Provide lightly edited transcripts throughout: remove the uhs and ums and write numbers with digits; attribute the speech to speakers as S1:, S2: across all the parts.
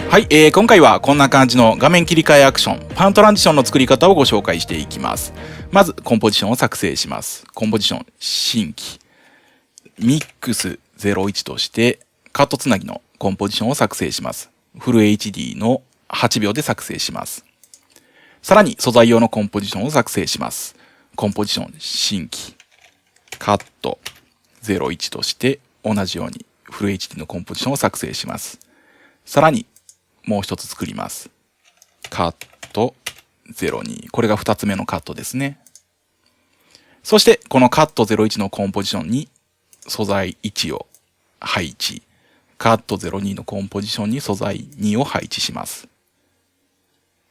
S1: はい、今回はこんな感じの画面切り替えアクション、パントランジションの作り方をご紹介していきます。まず、コンポジションを作成します。コンポジション、新規、ミックス01として、カットつなぎのコンポジションを作成します。フル HD の8秒で作成します。さらに、素材用のコンポジションを作成します。コンポジション、新規、カット01として、同じようにフル HD のコンポジションを作成します。さらに、もう一つ作ります。カット02。これが2つ目のカットですね。そして、このカット01のコンポジションに素材1を配置。カット02のコンポジションに素材2を配置します。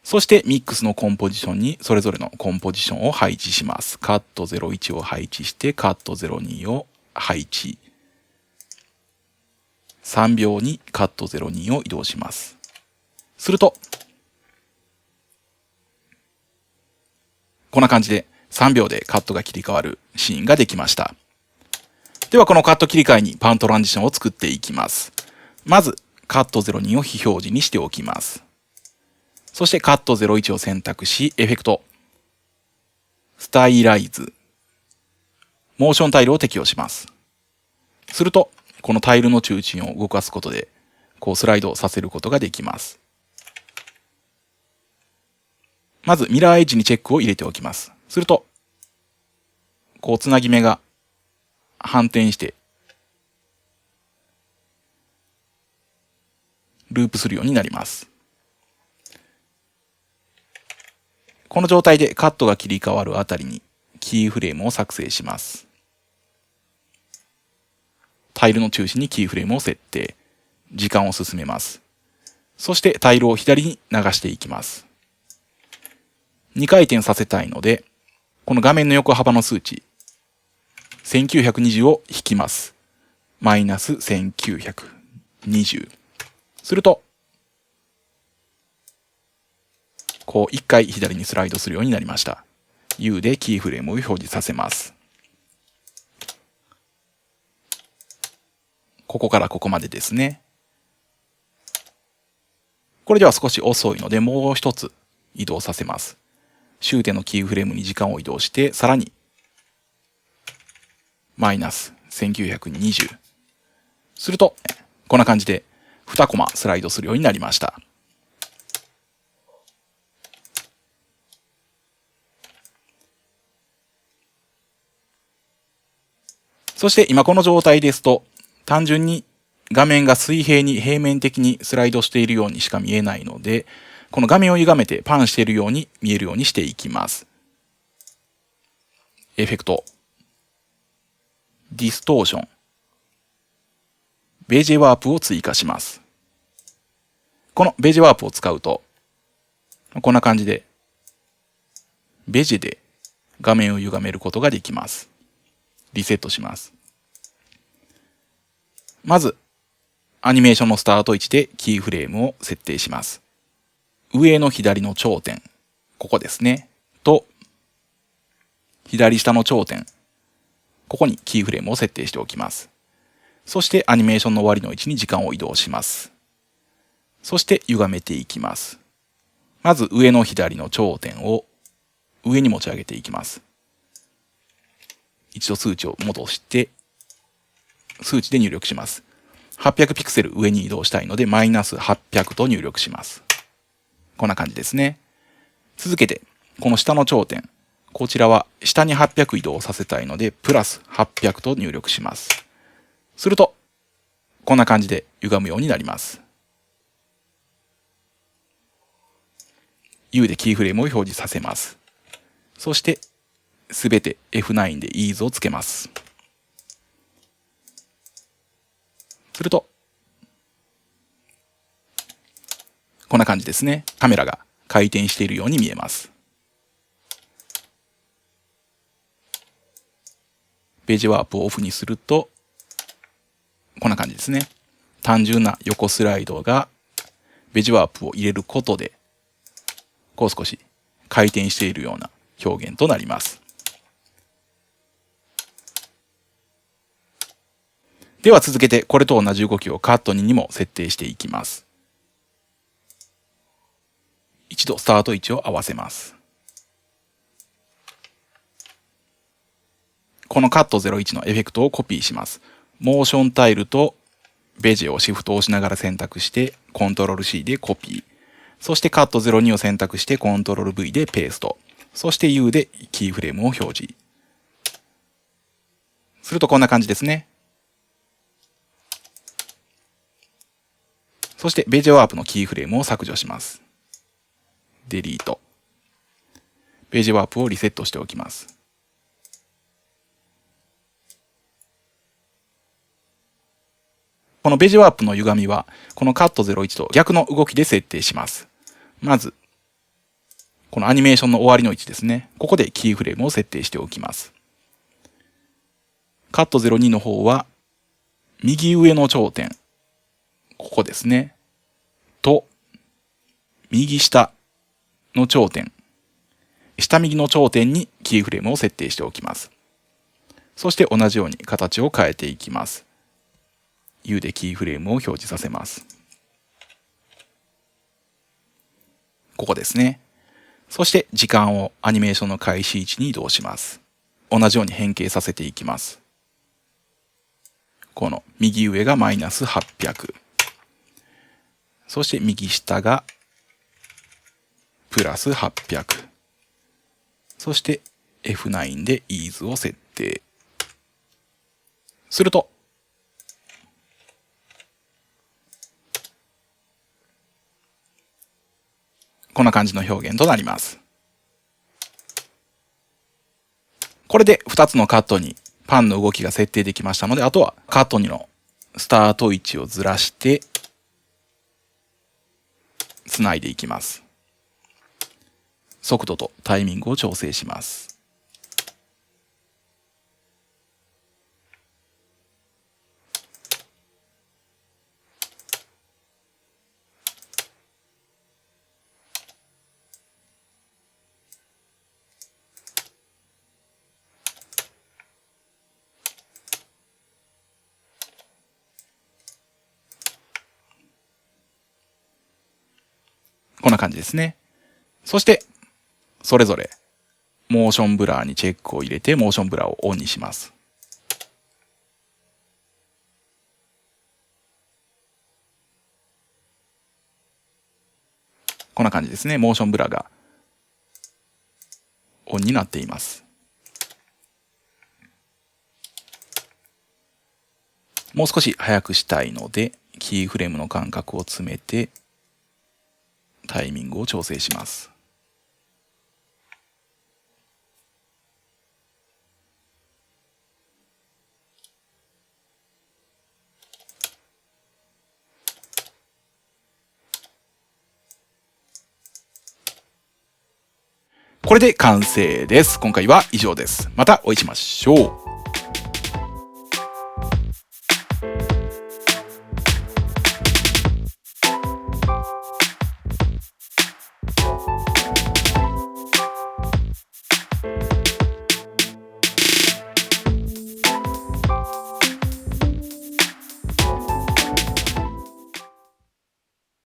S1: そして、ミックスのコンポジションにそれぞれのコンポジションを配置します。カット01を配置して、カット02を配置。3秒にカット02を移動します。すると、こんな感じで3秒でカットが切り替わるシーンができました。ではこのカット切り替えにパントランジションを作っていきます。まず、カット02を非表示にしておきます。そしてカット01を選択し、エフェクト、スタイライズ、モーションタイルを適用します。すると、このタイルの中心を動かすことで、こうスライドさせることができます。まずミラーエッジにチェックを入れておきます。すると、こうつなぎ目が反転して、ループするようになります。この状態でカットが切り替わるあたりにキーフレームを作成します。タイルの中心にキーフレームを設定。時間を進めます。そしてタイルを左に流していきます。2回転させたいので、この画面の横幅の数値、1920を引きます。マイナス1920。すると、こう1回左にスライドするようになりました。U でキーフレームを表示させます。ここからここまでですね。これでは少し遅いので、もう一つ移動させます。終点のキーフレームに時間を移動して、さらに、マイナス1920。すると、こんな感じで2コマスライドするようになりました。そして今この状態ですと、単純に画面が水平に平面的にスライドしているようにしか見えないので、この画面を歪めてパンしているように見えるようにしていきます。エフェクト、ディストーション、ベージェワープを追加します。このベージェワープを使うと、こんな感じで、ベジェで画面を歪めることができます。リセットします。まず、アニメーションのスタート位置でキーフレームを設定します。上の左の頂点、ここですね。と、左下の頂点、ここにキーフレームを設定しておきます。そしてアニメーションの終わりの位置に時間を移動します。そして歪めていきます。まず上の左の頂点を上に持ち上げていきます。一度数値を戻して、数値で入力します。800ピクセル上に移動したいので、マイナス800と入力します。こんな感じですね。続けて、この下の頂点、こちらは下に800移動させたいので、プラス800と入力します。すると、こんな感じで歪むようになります。U でキーフレームを表示させます。そして、すべて F9 でイーズをつけます。すると、こんな感じですね。カメラが回転しているように見えます。ページワープをオフにすると、こんな感じですね。単純な横スライドがページワープを入れることで、こう少し回転しているような表現となります。では続けてこれと同じ動きをカット2にも設定していきます。一度スタート位置を合わせます。このカット01のエフェクトをコピーします。モーションタイルとベジをシフトを押しながら選択してコントロール C でコピー。そしてカット02を選択してコントロール V でペースト。そして U でキーフレームを表示。するとこんな感じですね。そしてベジワープのキーフレームを削除します。デリート。ページワープをリセットしておきます。このベージワープの歪みは、このカット01と逆の動きで設定します。まず、このアニメーションの終わりの位置ですね。ここでキーフレームを設定しておきます。カット02の方は、右上の頂点、ここですね。と、右下の頂点、下右の頂点にキーフレームを設定しておきます。そして同じように形を変えていきます。U でキーフレームを表示させます。ここですね。そして時間をアニメーションの開始位置に移動します。同じように変形させていきます。この右上がマイナス800。そして右下がプラス800。そして F9 でイーズを設定。すると、こんな感じの表現となります。これで2つのカットにパンの動きが設定できましたので、あとはカット2のスタート位置をずらしてつないでいきます。速度とタイミングを調整します。こんな感じですね。そして、それぞれ、モーションブラーにチェックを入れて、モーションブラーをオンにします。こんな感じですね。モーションブラーがオンになっています。もう少し早くしたいので、キーフレームの間隔を詰めて、タイミングを調整します。これで完成です。今回は以上です。またお会いしましょう。